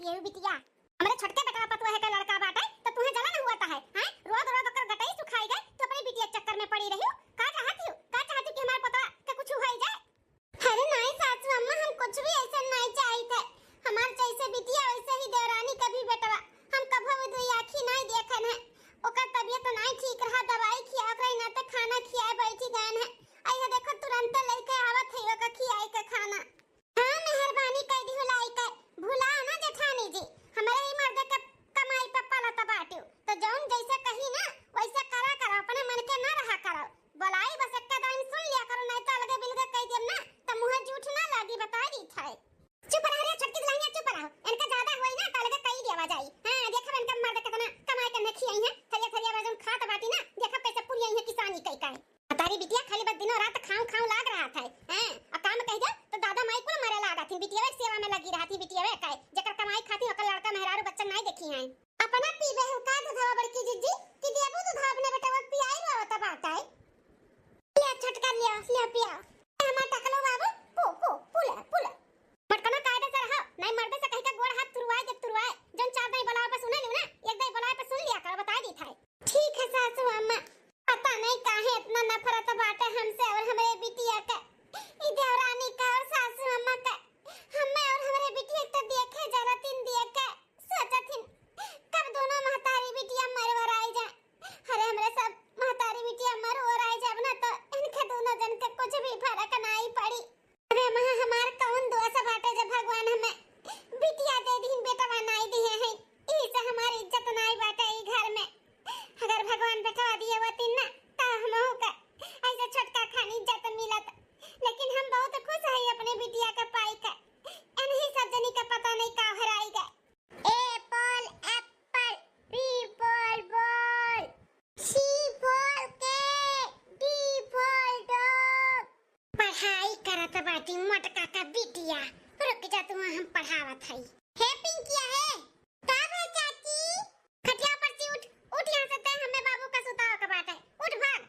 दिए बिटिया। हमारे छोटके बेटा पतवा है का लड़का बाटे तो तुम्हें जलन हुआ है हैं? रोज रोज कर गटाई सुखाई गए तो अपनी बिटिया के चक्कर में पड़ी रही हो। का चाहती कि हमारे पतवा का कुछ हो जाए? अरे नहीं सासू अम्मा, हम कुछ भी ऐसा नहीं चाहते। हमार जैसे बिटिया वैसे ही देवरानी का भी बेटा। हम कभी भी दुई आंखी नहीं देखन है। ओकर तबीयत नहीं ठीक रहा, दवाई खिया कर ना तो खाना खियाए बैठी गए है। आइए देखो तुरंत लेके आवत है का खियाए का खाना। हां मेहरबानी कर दी लाई का भुला ना जेठानी जी, हमारे ही मर्द का कमाई पे पलता बाटियो तो जौन जैसे कही ना वैसे करा करो, अपने मन के ना रहा करो। बोलाई बस एक दान सुन लिया करो, नहीं तो अलगे बिलगे कह देम ना तो मुंह झूठ ना लागी, बता दी था। चुप रहो रे छोटकी दुल्हनिया, चुप रहो। इनका ज्यादा होई ना तो अलगे कह देवा जाई। हां देखब इनका मर्द कितना कमाई करने खियाई है, थलिया थलिया वजन खात बाटी ना, देखब पैसे पूरी है किसानी कई का। तारी बिटिया खाली बस दिनों रात खाऊं खाऊं लाग रहा था। हैं अब काम कह जा तो दादा माई को मरे लागा थी, बिटिया सेवा में लगी रहा थी। बिटिया का जेकर कमाई खाती ओकर लड़का मेहरारू बच्चा नहीं देखी हैं। अपना पीबे हो का दूधवा बड़की जिज्जी कि देबू दूध अपने बेटा वो पियाई रहा होता बात है। ले छटका ले पिया हमार टकलो बाबू पो पो पुला पुला मटकनो कायदे से रहो, नहीं मर्दे से कहीं का गोड़ हाथ तुरवाए जब तुरवाए जन चार दाई बलावे पे सुने लियो ना, एक दाई बलावे पे सुन लिया कर, बता दी था। ठीक है सासू अम्मा, पता नहीं काहे इतना नफरत बाटे हमसे और हमारे बिटिया का, ई देवरानी का और सासू अम्मा का। हमें और हमारे बिटिया तो देखे जरा तीन दिया का सोचथिन कब दोनों महतारी बिटिया मरवर आई जाए। अरे हमरे सब महतारी बिटिया मरवर आई जाए ना तो इनके दोनों जन के कुछ भी फर्क नहीं पड़ी। अरे मां हमार कौन दोष बाटे जब भगवान हमें बिटिया दे दी बेटा बनाई दिए हैं, ई से हमारी इज्जत नहीं बाटे ई घर में। अगर भगवान बैठा दिए होती ना तो हमहू का ऐसे छोटका खानी इज्जत मिलत, लेकिन हम बहुत खुश है अपने बिटिया का पाई का। इन्हीं सब जनी का पता नहीं का हराई गए। Apple apple, B for ball, C for cat, D for dog. पढ़ाई करत बाटी मोटका का बिटिया, रुक जा तू हम पढ़ावत हई। हे पिंकिया है तब है चाची, खटिया पर से उठ उठ यहां से, तय हमें बाबू का सुताव का बात है, उठ भाग।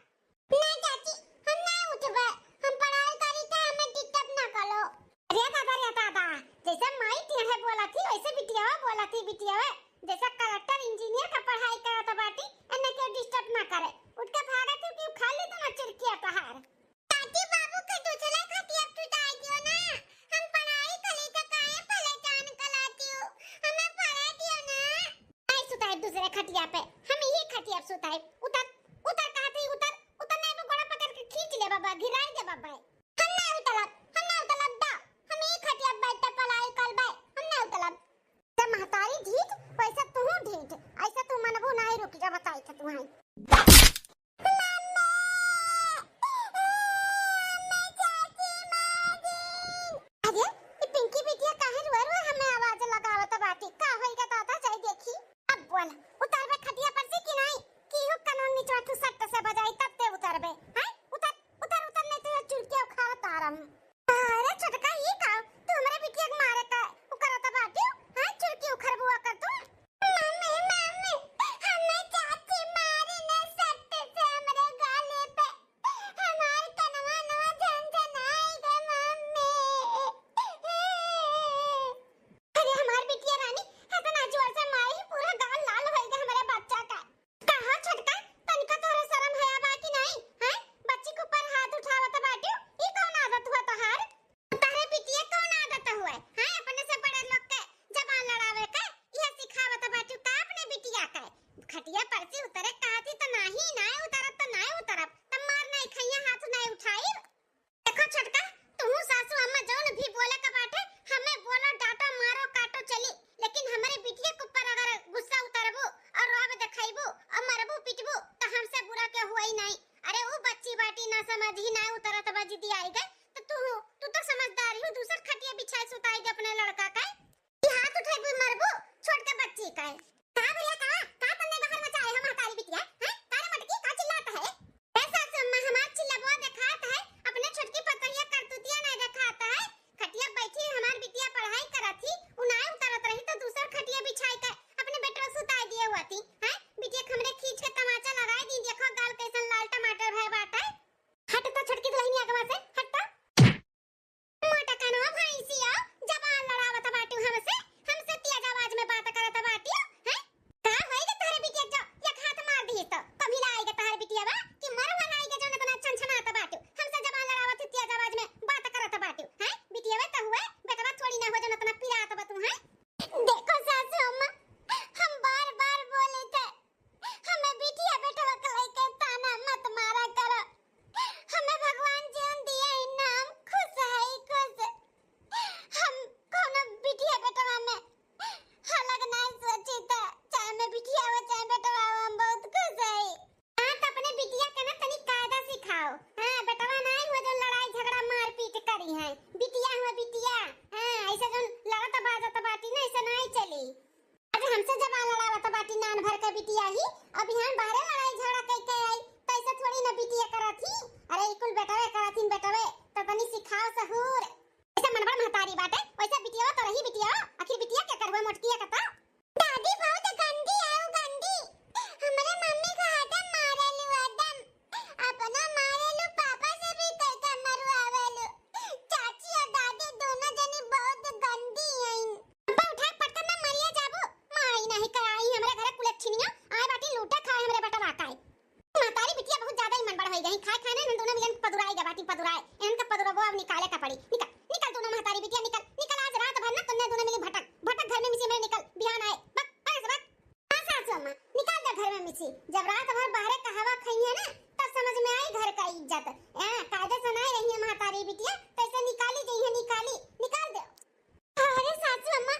नहीं चाची हम नहीं उठबे, हम पढ़ाई करी था, हमें डिस्टर्ब ना करो। अरे दादा जैसे माई थी है बोला थी वैसे बिटिया बोला थी, बिटिया जैसा कलेक्टर इंजीनियर का पढ़ाई करत बाटी एने के डिस्टर्ब ना करे, उठ के भागा तू कि खाली तो ना चिरकिया पहाड़। चाची बाबू के दूसरे खटिया टूटाई दियो ना, हम पढ़ाई करी तो काहे परेशान कराती हो, हमें पढ़ा दियो ना। नहीं सुताए दूसरे खटिया पे, हम यही खटिया पे सुताए। उतर उतर कहां थे, उतर उतर नहीं तो गोड़ा पकड़ के खींच ले बाबा, गिराई दे बाबा। हम नहीं उतरब दा, हम यही खटिया पे बैठ पढ़ाई करबे, हम नहीं उतरब। ते महतारी ढीठ पैसा तू ढीठ, ऐसा तू मनबू नहीं, रुक जा बताई था तुम्हारी। खटिया पर से उतरे कहती तो नहीं उतरत तो नहीं उतरब, तब मार नहीं खैया हाथ नहीं उठाई। देखो छोटका तू सासू अम्मा जौन भी बोले का बाटे हमें बोलो डांटो मारो काटो चली, लेकिन हमारे बिटिया के ऊपर अगर गुस्सा उतरबो और रोब दिखाइबो और मरबो पिटबो तो हमसे बुरा के हुआ ही नहीं। अरे वो बच्ची बाटी ना समझी ना उतरत बजी दी आई गए तो तू तो समझदार हो, दूसर खटिया बिछाए सुताई दे अपने लड़का का, हाथ उठाइबो मरबो छोड़ के बच्ची का। का भैया का तन्ने बाहर मचाए हम हमारी बिटिया हैं, तारे मटकी का चिल्लाता है। ऐसा अम्मा हमार चिल्लाबो दिखाता है, अपने छोटकी पतैया करतुतिया नहीं दिखाता है। खटिया बैठी हमार बिटिया पढ़ाई करत थी, उनाए उतरत रही तो दूसर खटिया बिछाई के अपने बेटवा सुताई दिए हुआती हैं। बिटिया हमरे खींच के तमाचा लगाई दी, देखो गाल कैसन लाल टमाटर भय बाटा। हट तो छोटकी दुल्हनिया के वहां से हट तो मोटा कानवा भैंसिया जबान लड़ावत बाटू हमसे तेज आवाज नहीं चली। आज हमसे जब लड़ावत बाटी नान भर के बिटिया ही, अब यहाँ बाहर लड़ाई झगड़ा कई के आई, तो ऐसा थोड़ी ना बिटिया करत ही। अरे कुल बेटवे करथिन बेटवे, तो तनी सिखाओ सहूर। ऐसा मनबड़ महतारी बाटे, वैसा बिटिया तो रही बिटिया, आखिर बिटिया क्या करबे मोटकिया कता। दादी बहुत गंदी है, गंदी। हमरे मम्मी को हदम मारेलु हदम। अपना मारेलु, पापा से भी कई का मरवावेलु। चाची और दादी दोनों जनी बहुत गंदी हैं। पप्पा उठा पटक में मरिया जाबो। माई नहीं कराई हमरे घरे कुलच्छिनिया, आए बाटी लूटा खाए हमरे बेटा वाकाई। महतारी बिटिया बहुत ज्यादा ही मनबड़ होई गई, खाए खाने न दोनों मिलन पदुराई गा बाटी पदुराई। इनका पदुरबो अब निकाले का पड़ी। निकल निकल दोनों महतारी बिटिया निकल निकल, आज रात भर ना तुमने दोनों मिली भटक भटक घर में मिसी में निकल, बिहान आए बक बक बक। हां सासू अम्मा निकाल दे घर में मिसी, जब रात भर बाहर का हवा खाई है ना तब समझ में आई घर का इज्जत। कायदे से नहीं रही है महतारी बिटिया, कैसे निकाली गई है, निकाली निकाल दे। अरे सासू अम्मा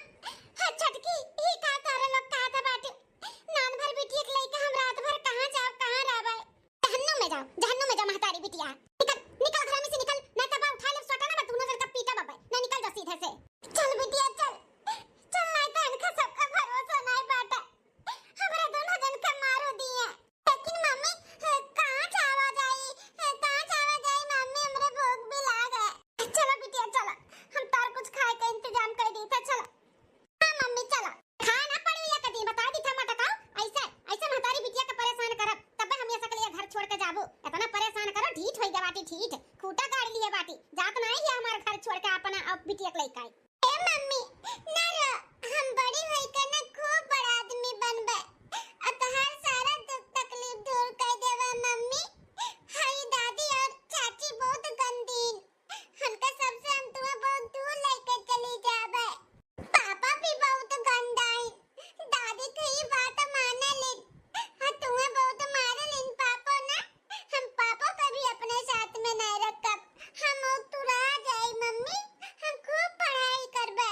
छटकी ही का तारे लोग का था बाटी नान भर बिटिया के लेके हम रात भर कहां जाओ कहां रहबे। जहन्नुम में जाओ महतारी बिटिया, निकल निकल घर में से निकल, ना तब उठा ले सोटा ना तू नजर का पीटा बाबा ना, निकल जा सीधे से। चल बिटिया चल चल, नहीं तो इनका सबका भरोसा नहीं बाटा, हमरा दोनों जन का मारो दिए। लेकिन मम्मी कहां जावा जाई मम्मी, हमरे भूख भी लाग है। चलो बिटिया चलो, हम तार कुछ खाए का इंतजाम कर दी था। चलो हां मम्मी चलो, खाना पड़ी या कदी बता दी था मटकाओ। ऐसे ऐसे महतारी बिटिया के परेशान करब तब हम ये सकलिए घर छोड़ के जाबो। इतना परेशान करो ढीठ होई गे बाटी, ढीठ खूटा गाड़ लिए बाटी, जात नहीं है हमारे घर छोड़ के अपना अब बिटिया के लेके आई। ए मम्मी ना रो, हम बड़ी होई के ना खूब बड़ा आदमी बनबे, अतहार सारा दुख तकलीफ दूर कर देवा मम्मी। हई दादी और चाची बहुत गंदीन, उनका सबसे हम तुम्हें बहुत दूर लेके चली जाबे। पापा भी बहुत गंदाइन, दादी की बात माने ले, तुम्हें बहुत मारे लेन पापा ना, हम पापा को भी अपने साथ में नहीं रखब, हम तुरा जाए मम्मी, हम खूब पढ़ाई करबे,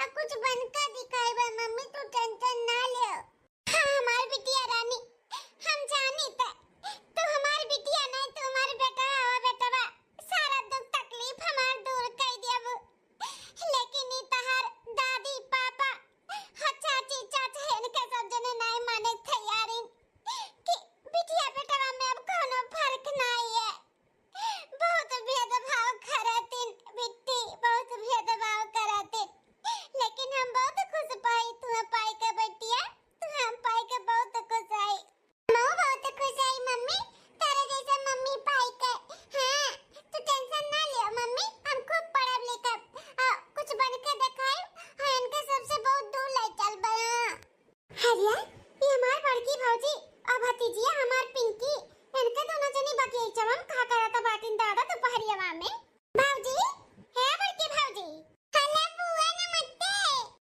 अब कुछ बनकर दिखाएबे मम्मी, तू टेंशन ना ले। हाँ हमारी बिटिया रानी, हम जानी तू हमारी बिटिया नहीं, तू हमारी बेटा हो बेटवा, सारा दुख तकलीफ हमार दूर कर दियाबू। लेकिन ई तहार दादी पापा चाची चाचा इनके सब जने नहीं माने तैयारिन कि बिटिया बेटवा में अब कोनो फर्क नहीं है। बहुत भेदभाव करतिन बिट्टी, बहुत भेदभाव करतिन, लेकिन हम बहुत खुश पाई तू पाई के बिटिया, तू हम पाई के बहुत खुश आई। मैं बहुत खुश आई मम्मी, तेरे जैसा मम्मी पाई के। हां तू टेंशन ना ले मम्मी, हम खूब पढ़ब लिखब, कुछ बन के दिखाई, इनके सबसे बहुत दूर ले चल बया। हरिया ये हमार बड़की भौजी और भतीजिया हमार पिंकी, इनके दोनों जनी बगीचा में खा करत बाटिन दादा दोपहरिया में। भौजी है बड़की भौजी, हेलो बुआ नमस्ते।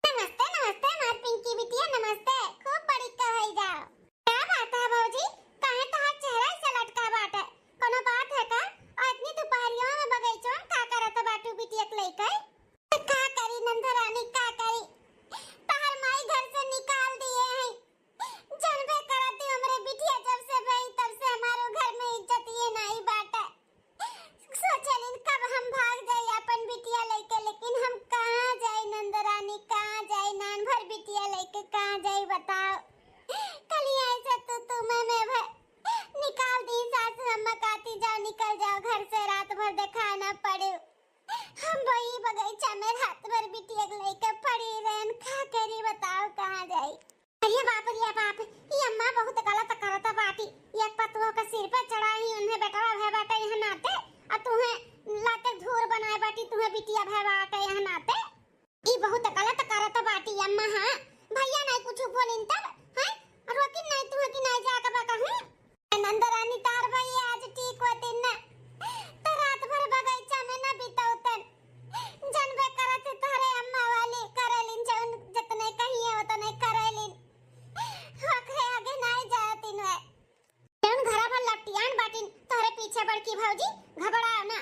नमस्ते नमस्ते हमार पिंकी बिटिया नमस्ते, खूब बड़ी कहई जाओ। क्या बात है भौजी, काहे तहार चेहरा से लटका बाटे, कोनो बात है का? और इतनी दोपहरिया में बगीचा में खा करत बाटू बिटिया के लेके? का करी नंदरानी का करी, तहार माई घर से निकाल दिए हैं। जनबे करती हमरे बिटिया जब से भई तब से हमारो घर में इज्जत ये नहीं बाटे। सोचलिन कब हम भाग जाई अपन बिटिया लेके, लेकिन हम कहां जाई नंदरानी, कहां जाई, नान भर बिटिया लेके कहां जाई बताओ। कल ऐसे तू मैं निकाल दी सासू अम्मा, काती जाओ निकल जाओ घर से, रात भर देखा ना पड़े। हम वही बगीचा में रात भर बिटिया लेके पड़ी रहन, खा करी बताओ कहां जाई। अरे बाप रे बाप, ये अम्मा बहुत गलत करत बाटी, एक पतुओ के सिर पे चढ़ाई उन्हें बेटवा भय बाटे यहाँ नाते, और तुम्हें लाते धूर बनाए बाटी, तुम्हें बिटिया भय बाटे यहाँ नाते, ये बहुत गलत करत बाटी अम्मा। हां भैया नहीं कुछ बोलिन तब हैं, रोकिन नहीं तुम्हें कि नहीं जाके कहूं नंदरानी तार भाई आज ठीक होतिन ना, तो रात भर बगीचा में ना बिताउतन। जनबे करत तोरे अम्मा वाली करलिन, जौन जितने कहिए उतने करलिन, ओकरे आगे नहीं जातिन वे। जौन घरा भर लटियान बाटिन तोरे पीछे बड़की भौजी, घबराओ ना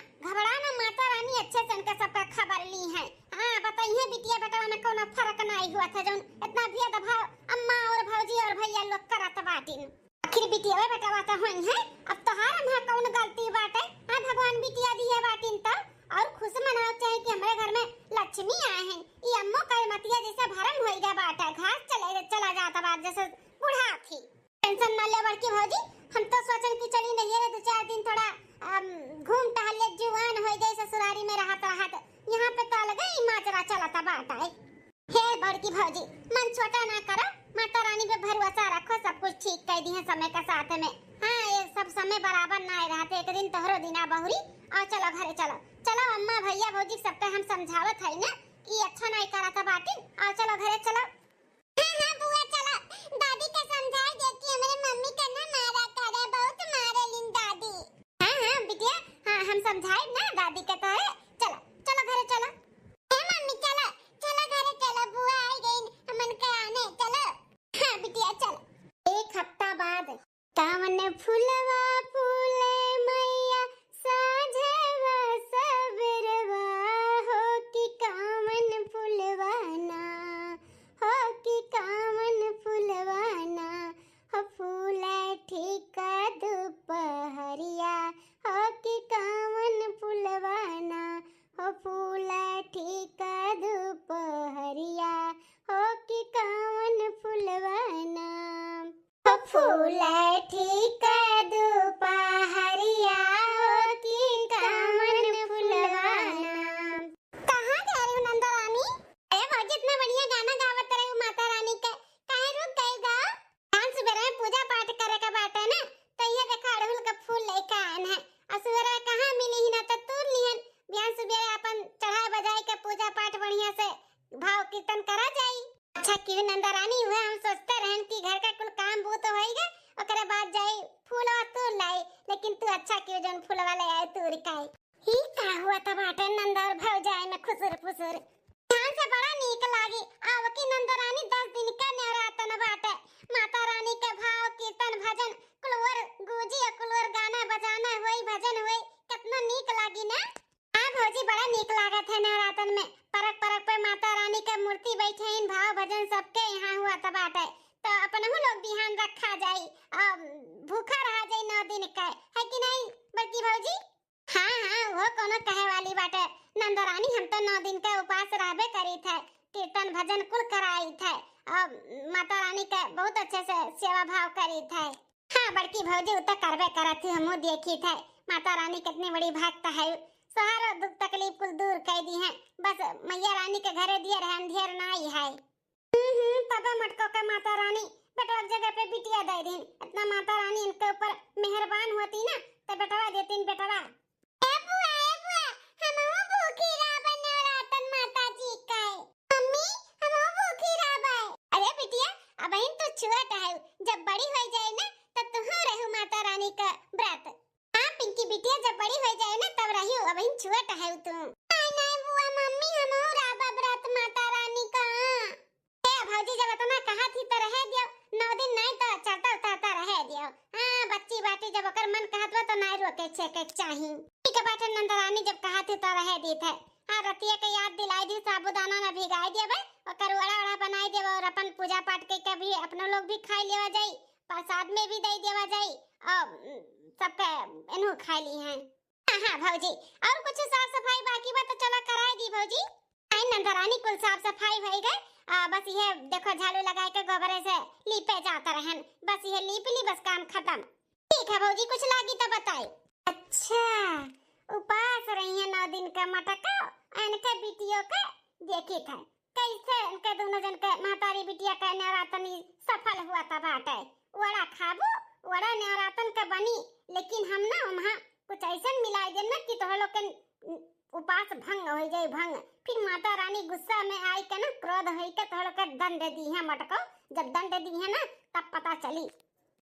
माता रानी अच्छे से उनके सबका खबर ली है। हां बताइए बिटिया बेटा में कोनो फर्क नहीं हुआ था, जौन इतना भेदभाव अम्मा और भौजी और भैया लोग करत बाटिन। आखिर बिटिया बेटा बात होई है, अब तोहार हमरा कौन गलती बाटे? हां भगवान बिटिया दिए बाटिन तब, और खुश मनाओ चाहे कि हमारे घर में लक्ष्मी आए हैं, कि अम्मो कल मतिया जैसे भरम होई गया बाटा घास चला जाता बात जैसे बूढ़ा थी। टेंशन न ले बड़की भौजी, हम तो सोचन कि चली नहीं है 2-4 दिन थोड़ा घूम टहल ले जुआन हो जाए ससुरारी में रहत यहाँ पे तो अलग ही माजरा चलता बाटा है। हे बड़की भौजी मन छोटा ना करो, माता रानी पे भरोसा रखो, सब कुछ ठीक कर दी है समय के साथ में। हाँ ये सब समय बराबर ना रहते, एक दिन तोहरो दिना बहुरी। और चलो घरे चलो, चलो अम्मा भैया भौजी सबके हम समझावत है ना कि अच्छा नहीं करा था बाटी। और चलो घरे चलो। हाँ हाँ बुआ चलो, दादी के समझाई देती हमारे मम्मी का ना मारा करे, बहुत मारे लिन दादी। हाँ हाँ बिटिया, हाँ हम समझाए ना दादी के तो है। चलो चलो घरे चलो। ए मम्मी चलो, चलो घरे चलो, बुआ आई गई हमन के आने, चलो। हाँ बिटिया चलो। एक हफ्ता बाद कावन फुलवा फूले मैया साझवा सबरवा हो कि कावन फुलवाना, हो कि कावन फुलवाना, हो फूले ठीक दोपहरिया, हो कि कावन फुलवाना, हो फूले ठीक दोपहरिया, हो कि कावन फुलवाना, हो फूले ठीक दोपहरिया, हो कि कावन फुलवाना। कहाँ जा रही हो नंदा रानी? अरे भौजी इतना बढ़िया गाना गावत रहे हो माता रानी के, काहे रुक गई गा? आज सुबह पूजा पाठ करे का बात है ना, तो ये देखा अड़हुल का फूल लेके आन है। असुरा कहाँ मिली ही ना तो तूर लिहन, बिहान सुबह अपन चढ़ा बजाई के पूजा पाठ बढ़िया से भाव कीर्तन करा जाई। अच्छा क्यों नंदा रानी हुआ, हम सोचते रहन कि घर का कुल काम वो तो होएगा, ओकरे बाद जाई फूल और तूर लाई, लेकिन तू अच्छा क्यों जन फूल वाले आए तूर काई ही का हुआ था बाटे नंदा और भौजाई में खुसुर फुसुर। ध्यान से बड़ा नीक लागी आव की नंदा रानी 10 दिन का नवरातन बाटे, माता रानी के भाव कीर्तन भजन कुलवर गूंजी कुलवर गाना बजाना होई भजन होई, कितना नीक लागी ना। हाँ भौजी बड़ा नीक लागत है नवरातन में, परक परक पे माता रानी के मूर्ति बैठे इन भाव भजन सबके यहाँ हुआ था बाटे, तो अपनहु लोग ध्यान रखा जाई और भूखा रहा जाई 9 दिन का, है कि नहीं बड़की भौजी? हाँ हाँ वो कोनो कहे वाली बाटे नंदा रानी, हम तो 9 दिन का उपास रहबे करी थे, कीर्तन भजन कुल कराई थे और माता रानी के बहुत अच्छे से सेवा भाव करी थे। हाँ बड़की भौजी उतना करबे करत थी, हमहु देखी थे माता रानी कितनी बड़ी भक्त है, सारा दुख तकलीफ कुल दूर कर दी है, बस मैया रानी के घरे दिए रहन ढेर नाई है। तबे मटको के माता रानी बेटा जगह पे बिटिया दे दी, इतना माता रानी इनके ऊपर मेहरबान होती ना तो बेटवा देती बेटवा। ए बुआ हमहु भूखी रहबे नवरातन माता जी का, मम्मी हमहु भूखी रहबे। अरे बिटिया अब इन तो छोट है, जब बड़ी हो जाए ना तब तुहू रहू माता रानी का व्रत। हाँ पिंकी बिटिया जब बड़ी हो जाए ना तब रहियो, अब इन छोट है तू। नहीं बुआ मम्मी हमहु रहबे व्रत माता रानी का। भौजी जब इतना कहा थी तो रह दियो, 9 दिन नहीं तो चलता उतरता रह दियो। हाँ बच्ची बाटी जब ओकर मन कहत बा तो नहीं रोके छे के चाही, ठीक है बाटे नंदा रानी जब कहा थी तो रह दी थे। हाँ रतिया के याद दिलाई दी, साबूदाना ना भिगाई देबे, ओकर वड़ा बनाई देबे और अपन पूजा पाठ के भी अपना लोग भी खाई लेवा जाई, प्रसाद में भी दे देवा जाई और सबके इन्हू खाई ली हैं। हाँ भौजी और कुछ साफ सफाई बाकी बा तो चलो कराई दी भौजी। आई नंदा रानी कुल साफ सफाई भई गई, बस ये देखो झाड़ू लगा के गोबरे से लीपे जाता रहन, बस ये लीप ली बस काम खत्म। ठीक है भौजी कुछ लागी तो बताई। अच्छा उपास रही है 9 दिन का मटका इनके बिटियों के देखी था कैसे इनके दोनों जन के मातारी बिटिया का नवरातन सफल हुआ था बाटे, वड़ा खाबू वड़ा नवरातन का बनी, लेकिन हम ना वहाँ कुछ ऐसा मिलाई देना कि तो लोग के उपास भंग हो जाए भंग, फिर माता रानी गुस्सा में आई के ना क्रोध होई के तोहर के दंड दी है मटको, जब दंड दी है ना तब पता चली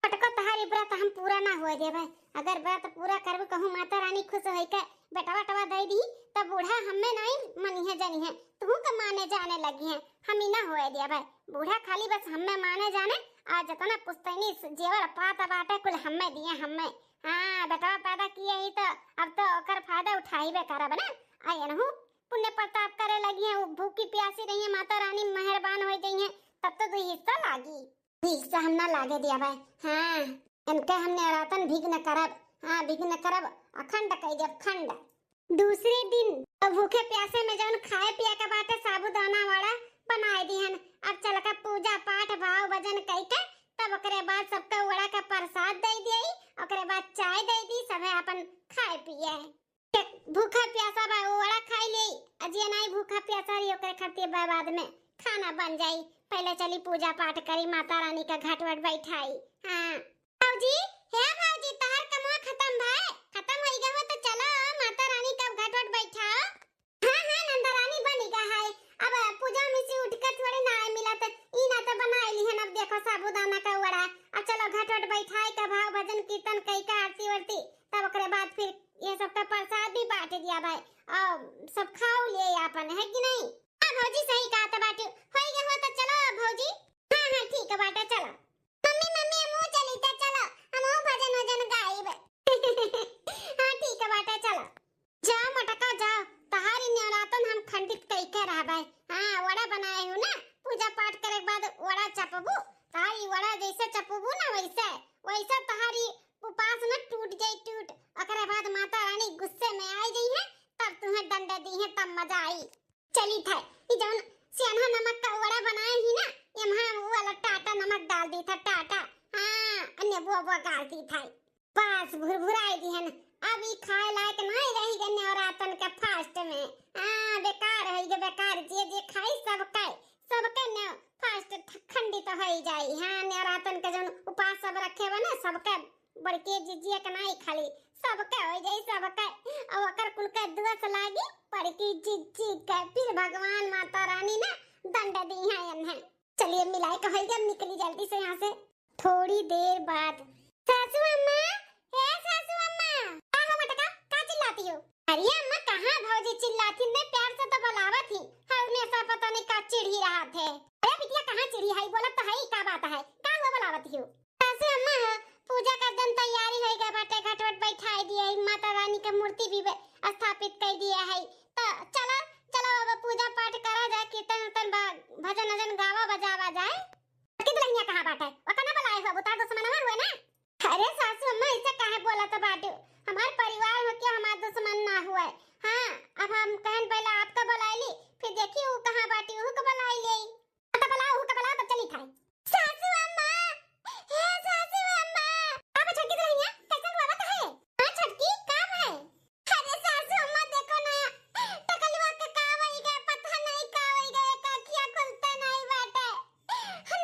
मटको तहारी व्रत हम पूरा ना हो देबे, अगर व्रत पूरा करबे कहूं माता रानी खुश होई के बेटवा टवा दे दी तब बूढ़ा हमें नहीं मनी है जनी है तू के माने जाने लगी है, हम ही ना होए देबे, बूढ़ा खाली बस हमें माने जाने आज जितना पुस्तैनी जेवर पाता बाटे कुल हमें दिए हमें। हाँ बेटवा पैदा किए ही तो अब तो ओकर फायदा उठाईबे करब ना, आई अनहु पुण्य प्रताप करे लगी है, भूखी प्यासी रही है माता रानी मेहरबान हो गई है, तब तो 2 हिस्सा लागी, हिस्सा हम ना लागे दिया भाई। हाँ इनके हम नवरातन विघ्न करब, हाँ विघ्न करब अखंड कह जब खंड। दूसरे दिन अब भूखे प्यासे में जौन खाए पिया के बाटे साबूदाना वड़ा बनाए दिहन। अब चल का पूजा पाठ भाव भजन कई के तब ओकरे बाद सबके वड़ा का प्रसाद दे दिए, ओकरे बाद चाय दे दी, सबे अपन खाए पिए। भूखा प्यासा बा वड़ा खाई ले, अजिया नहीं भूखा प्यासा रही ओकरे खातिर बाद में खाना बन जाई। पहले चली पूजा पाठ करी, माता रानी का घाट वट बैठाई। हां भौजी, हे भौजी तहर कमवा खत्म भाई, खत्म होई गयो तो चलो माता रानी का घाट वट बैठाओ। हां हां नंदा रानी बनी गा है। अब पूजा में से उठ कर थोड़े ना मिलत, ई ना तो बनाई ली हन। अब देखो साबूदाना का वड़ा, अब चलो घाट वट बैठाई का भाव भजन कीर्तन कई का आरती वर्ती, तब ओकरे बाद फिर ये सब का प्रसाद भी बांट दिया भाई और सब खाओ ले अपन, है कि नहीं? हां भौजी सही कहा तो बाटे होई गयो तो चलो भौजी। हां हां ठीक है बाटे चलो। मम्मी मम्मी हम चली तो चलो, हम भजन वजन गाइब। हां ठीक है बाटे चलो। जाओ मटका जाओ, तहारी नवरातन हम खंडित कई के रहबै। हां वड़ा बनाए हो ना, पूजा पाठ करे के बाद वड़ा चपबू, तारी वड़ा जैसे चपबू ना वैसे वैसे तहारी उपास न टूट जाई टूट। ओकरे बाद माता रानी गुस्से में आ गई है, तब तुम्हें दंड दी है, तब मजा आई। चली था ई जौन सियाना नमक का वड़ा बनाए ही ना, यमहा वो वाला टाटा नमक डाल दी था टाटा। हां अन्य बुआ गाल दी था, बस भुरभुराई दी है ना। अब ई खाए लायक नहीं रही गए नवरातन के फास्ट में। हां बेकार है ये, बेकार जे खाई सबके न फास्ट खंडित हो जाई। हां नवरातन के जौन उपास सब रखे बने सबके बड़के जिजिया के नहीं खाली सबके हो जाई सबके। और ओकर कुल के दुआस लागी बड़की जिजी के फिर भगवान माता रानी ना दंड दी है इन्हें। चलिए मिलाई के होई गए, निकली जल्दी से यहाँ से। थोड़ी देर बाद सासू अम्मा, हे सासू अम्मा, का हो मटका का चिल्लाती हो? अरे अम्मा कहाँ भौजी चिल्लाती, मैं प्यार से तो बुलावा थी, हमने ऐसा पता नहीं का चिढ़ी रहा थे। अरे बिटिया कहाँ चिढ़ी है, बोला तो है का बात है, का हुआ बुलावती हो? सासू अम्मा पूजा का दिन तैयारी हो गई बाटे, घाट वट बैठाई दिए, माता रानी का मूर्ति भी स्थापित कर दिया है, तो चलो चलो अब पूजा पाठ करा जाए, कीर्तन उर्तन भजन वजन गावा बजावा जाए। कित लइया कहां बाटे, ओकना बुलाए हो बता दुश्मनवा हुए ना? अरे सासू अम्मा ऐसे काहे बोला तो बाटे, हमार परिवार हो के हमार दुश्मन ना हुए। हां अब हम कहन पहले आपका बुलाईली, फिर देखी वो कहां बाटी वो को बुलाई ले, तो बुलाओ वो को बुलाओ तो चली थाई। सासू अम्मा, हे सासू अम्मा, अब छटकी रहिया कैसे हुआ है? हां छटकी काम है। अरे सासू अम्मा देखो ना टकलवा के का होई गए, पता नहीं का होई गए, काखिया खुलते नहीं बाटे,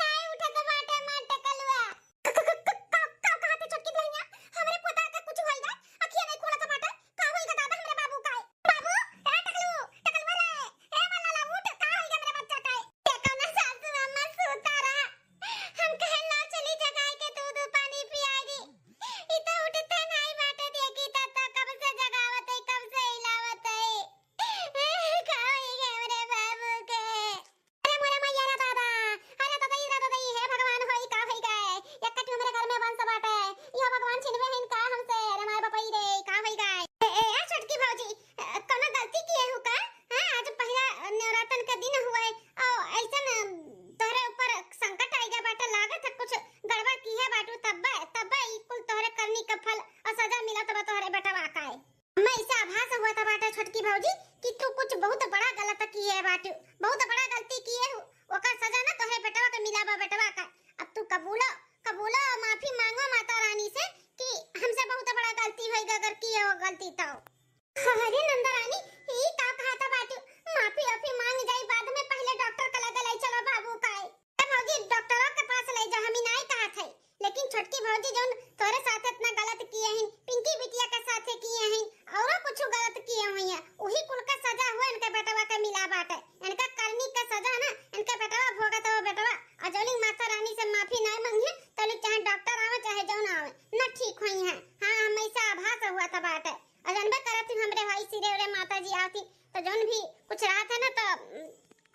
नहीं उठत बाटे मां टकलवा। का कहते छटकी रहिया हमरे पोता का कुछ होई गए, अखिया नहीं खुलत बाटे, का होई गए दादा हमरे बाबू का? बाबू ए टकलवा रे, ए मल्ला उठ, का होई गए मेरे बच्चा का? देखो ना सासू अम्मा सोता रहा, हम कहे ना चली जगाए के दूध पानी पियागी, ई तो उठते नहीं बाटे, देखी ता कब से जगावत है कब से हिलावत है, का होई गए मेरे बाबू के? अरे मोरे मैया रे दादा, अरे दादा ई हे भगवान होई का होई गए, एक कटी मेरे घर में वंश बाटे, यो भगवान छिनवे हैं का हमसे, अरे माय बापई रे का होई गए? ए छटकी भौजी कोनो गलती किए हो का? हां आज पहला नवरातन का दिन हुआ है और ऐसन तोहरे ऊपर संकट आई गया बाटे, लागत है कुछ गड़बड़ की है बाटू, तब ई कुल तोहरे करनी का फल और सजा मिला तो तोहरे बेटवा का है। मैं इसे आभास हुआ था बाटे छटकी भौजी कि तू कुछ बहुत बड़ा गलत की है बाटू, बहुत बड़ा गलती किए हो, ओकर सजा ना तोहरे बेटवा के मिला बा बेटवा का। अब तू कबूलो और माफी मांगो माता रानी से कि हमसे बहुत बड़ा गलती हुई अगर की हो गलती तो। अरे नंदा रानी ई का कहा था बाटू, माफी मांग जाई बाद में, पहले डॉक्टर का लगा ले चलो बाबू का है। भौजी डॉक्टरों के पास ले जा, हम ही नहीं कहा था, लेकिन छटकी भौजी जोन तोरे साथ इतना गलत किए हैं, पिंकी बिटिया के साथ किए हैं और कुछ गलत किए हुए हैं, वही कुल का सजा हुआ इनके बेटवा का मिला बाटे, इनका करनी का सजा ना इनके बेटवा भोगत हो बेटवा। अजोली माता रानी से माफी नहीं मांगी तो चाहे डॉक्टर आवे चाहे जौन आवे ना ठीक हुई है। हां हमेशा आभास हुआ था बाटे, अजनबे करत हमरे भाई सिरे रे माता जी आती तो जौन भी कुछ रहा था ना तो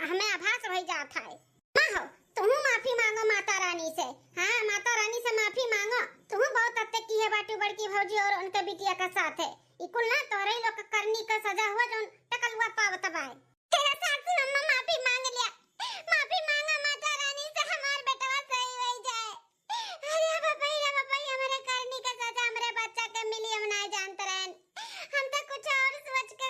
हमें आभास रह जाता है। मां हो तुम माफी मांगो माता रानी से, हाँ माता रानी से माफी मांगो, तुम बहुत अत्ते की है बाटू बड़की भौजी और उनके बिटिया का साथ है, इकुल ना तोरे लोग करनी का सजा हुआ जो टकलुआ पावत बाय। तेरा सासू अम्मा माफी मांग लिया, माफी मांगा माता रानी से हमार बेटवा सही हो जाए। अरे बाबा हमारे करनी का सजा हमारे बच्चा के मिली, हम ना जानते रहन, हम तो कुछ और सोच के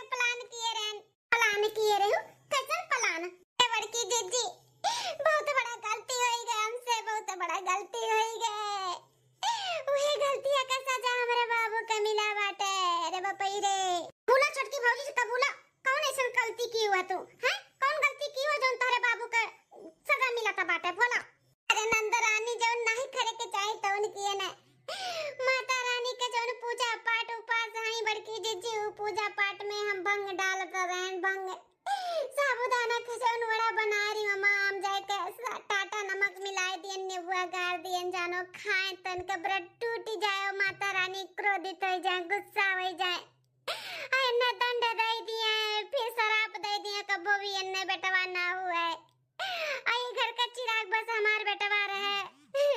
खाए तो उनका व्रत टूट जाए, माता रानी क्रोधित हो जाए, गुस्सा हो जाए। अन्ना दंड दे दिया, फिर शराब दे दिया, कबो भी अन्ना बेटवा ना हुआ है। आई घर का चिराग बस हमार बेटवा रहे।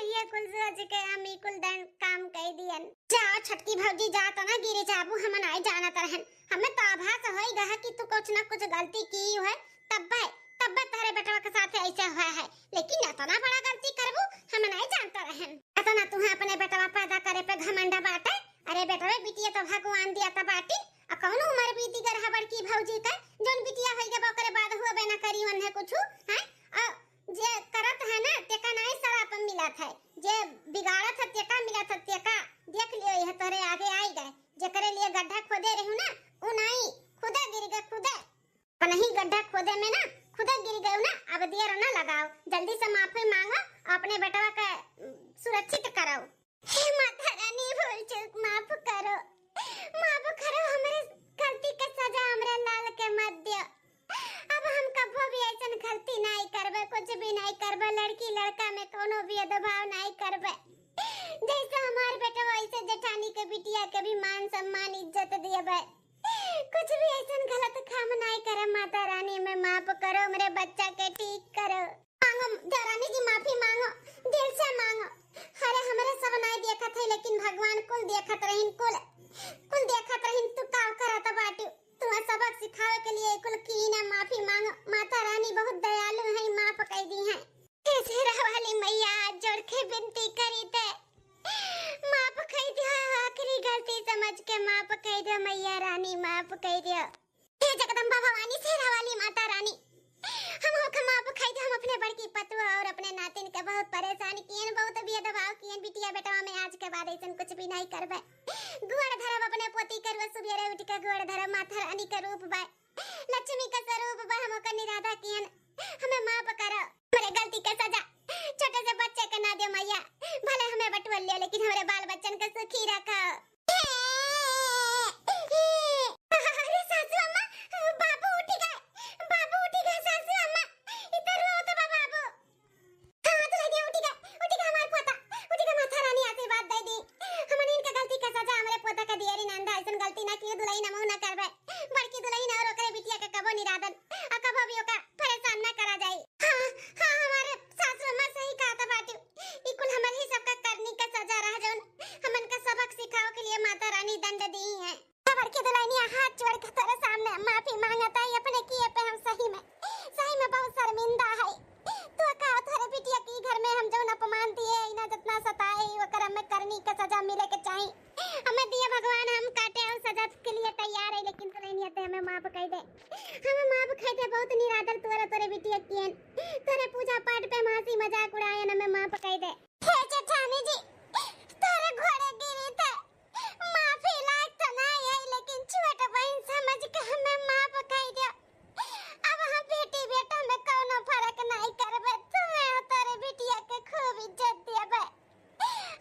ये कुल सोच के हम ई कुल दंड काम कह दियन। जाओ छटकी भौजी जा तो ना गिरे जाबू, हम नहीं जानत रहन। हमें तो आभास होई गहा कि तू कुछ ना कुछ गलती की है, तब तारे बेटवा के साथ ऐसा हुआ है। लेकिन इतना बड़ा गलती करबू हम नहीं जानता रहन। इतना तू अपने बेटवा पैदा करे पे घमंड बाटे। अरे बेटवा बिटिया तो भगवान दिया था बाटी। आ कौन उम्र बीती गर हबर की भौजी का जोन बिटिया होई गबो करे बाद हुआ बे ना करी वन है कुछ है। आ जे करत है ना तेका नहीं सराप मिलत है, जे बिगाड़त है तेका मिलत है तेका। देख लियो यह तोरे आगे आई गए, जे करे लिए गड्ढा खोदे रहू ना उ नहीं खुदा गिर गए, खुदा नहीं गड्ढा खोदे में ना खुदा गिर गए ना। अब देर ना लगाओ, जल्दी से माफी मांगो, अपने बेटवा का सुरक्षित करो। हे माता रानी भूल चूक माफ करो, माफ करो, हमारे गलती का सजा हमरे लाल के मत दियो। अब हम कभी भी ऐसा गलती नहीं करबे, कुछ भी नहीं करबे, लड़की लड़का में कोनो भेदभाव नहीं करबे। जैसे हमारे बेटा वैसे जेठानी के बिटिया के भी मान सम्मान इज्जत दिएबे। कुछ भी ऐसा गलत काम नहीं करे। माता रानी में माफ करो, मेरे बच्चा के ठीक करो। मांगो देवरानी जी माफी मांगो, दिल से मांगो। अरे हमारे सब नहीं देखा थे, लेकिन भगवान कुल देखत रहिन, कुल देखत रहिन। तू का करत बाटू, तू सबक सिखावे के लिए कुल की ना माफी मांगो। माता रानी बहुत दयालु है, माफ कर दी है। ऐसे वाली मैया जोड़ के विनती करी थे, माफ कर दियो, आखिरी गलती समझ के माफ कर दियो मैया रानी, माफ कर दियो। हे जगदम्बा भवानी शेरा वाली माता रानी, हम होके माफ कर दियो। हम अपने बड़की पतुआ और अपने नातिन के बहुत परेशान कियन, बहुत भेदभाव कियन। बिटिया बेटवा में आज के बाद ऐसा कुछ भी नहीं करबे। गुड़ धरब अपने पोती करवे, सुबेरे उठ के गुड़ धरब। माता रानी का रूप बा, लक्ष्मी का स्वरूप बा, हम ओकर निराधा कियन। हमें माफ करो, मेरे गलती का सजा छोटे से बच्चे के ना दे मैया। भले हमें बटवल ले, लेकिन हमारे बाल बच्चन का सुखी रखो। अरे सासू अम्मा, बाबू उठ गए सासू अम्मा, इधर रो तो बाबू। हाँ तो लगे उठ गए हमारे पोता, उठ गए। माता रानी आशीर्वाद दे दी, हमने इनका गलती का सजा हमारे पोता का दियरी नंदा। ऐसा गलती ना की, दुलई ना मुंह ना करबे। बड़की दुलई ना और ओकरे बिटिया के कबो निरादन आ कबो भी ओका परेशान ना करा जाई। हाँ हमारे सासू अम्मा सही कहा था बाटू, ई कुल हमन ही सबका करनी का सजा रहा जोन हमन का सबक सिखाओ के लिए माता रानी दंड दी है। बड़की दुल्हनिया हाथ जोड़ के तेरे सामने माफी मांगता है अपने किए पे। हम सही में बहुत शर्मिंदा है। तू का थारे बिटिया की घर में हम जोन अपमान दिए, इना जितना सताए ओकर हमें करनी का सजा मिले के चाहिए। हमें दिए भगवान, हम काटे और सजा के लिए तैयार है, लेकिन दुल्हनिया ते हमें माफ कर दे, हमें माफ कर दे। बहुत निरादर तोरे बिटिया कियन, तोरे पूजा पाठ पे हंसी मजाक उड़ायन, हमें माफ कर दे। हे जेठानी जी, तोरे घोड़े गिरी थे, माफी लायक तो नहीं है, लेकिन छोटा बहन समझ के हमें माफ कर दो। अब हम बेटी बेटा में कोनो फर्क नहीं करबे, तुम्हें तोरे बिटिया के खूब इज्जत देबे।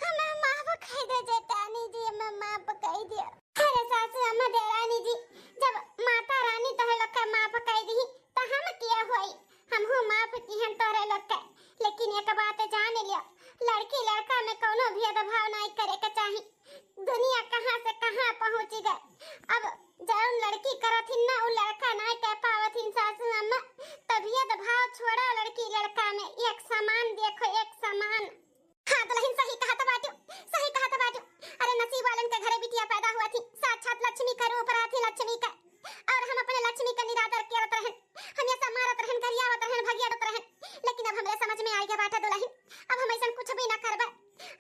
हमें माफ कर दे जेठानी जी, हमें माफ कर दो। अरे सासू अम्मा देवरानी जी, जब माता रानी तोहे लोग के माफ कर दी तो हम किया होई, हमहु माफ किहन तोरे लोग के। लेकिन एक बात जान लियो, लड़की लड़का में कोनो भेदभाव नहीं करे के चाहिए। दुनिया कहां से कहां पहुंच गए। अब जौन लड़की करथिन ना उ लड़का नहीं कह पावथिन सासू अम्मा। तो भेदभाव छोड़ो, लड़की लड़का में एक समान देखो, एक समान। हाँ दुल्हन सही कहा तो बाटू, सही कहा तो बाटू। अरे नसीब वालन के घरे बिटिया पैदा हुआ थी, साक्षात लक्ष्मी का रूप रहा थी लक्ष्मी का। और हम अपने लक्ष्मी का निरादर करत रहन, हम ये सब मारत रहन, गरियावत रहन, भगियावत रहन। लेकिन अब हमरे समझ में आई गया बाटा दुल्हन, अब हम ऐसा कुछ भी ना करबे।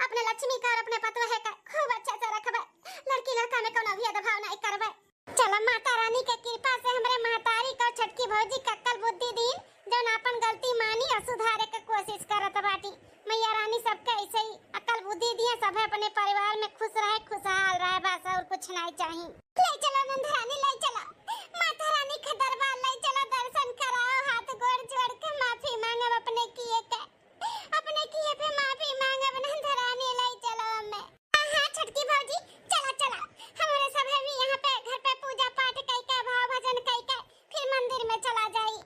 अपने लक्ष्मी का और अपने पतोहे का खूब अच्छा से रखबे, लड़की लड़का में कोनो भेदभाव नहीं करबे। चलो माता रानी के कृपा से हमरे महतारी को छटकी भौजी का अक्ल बुद्धि दी, जो अपन गलती मानी और सुधारे के कोशिश करत बाटी। मैया रानी सबके ऐसे ही अक्ल बुद्धि दिए, सब अपने परिवार में खुश रहे, खुशहाल रहे, बस और कुछ नहीं चाहिए। ले चलो नंदरानी, ले चलो माता रानी के दरबार, ले चलो दर्शन कराओ, हाथ गोड़ जोड़ के माफी मांगब अपने किए पे माफी मांगब। नंदरानी ले चलो हमें। हाँ छटकी भौजी चला हमारे सब भी यहाँ पे घर पे पूजा पाठ कई के भाव भजन कई के फिर मंदिर में चला जाई।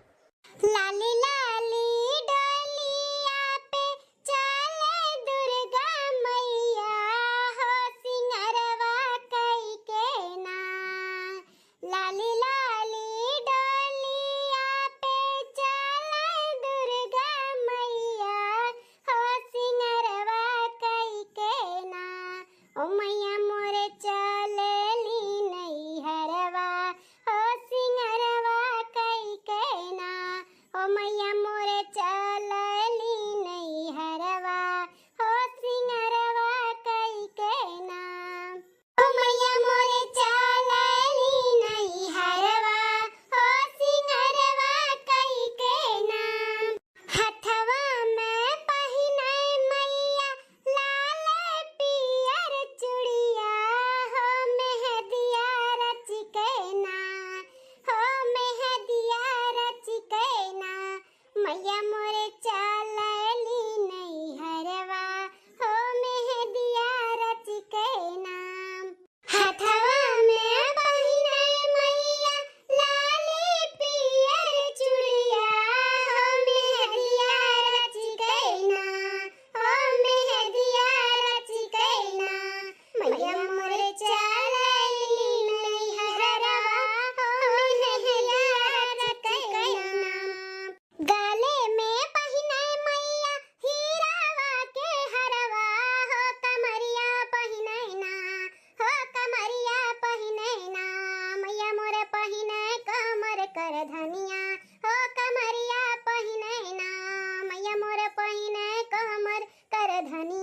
लाली लाली डोलिया पे चले दुर्गा धनी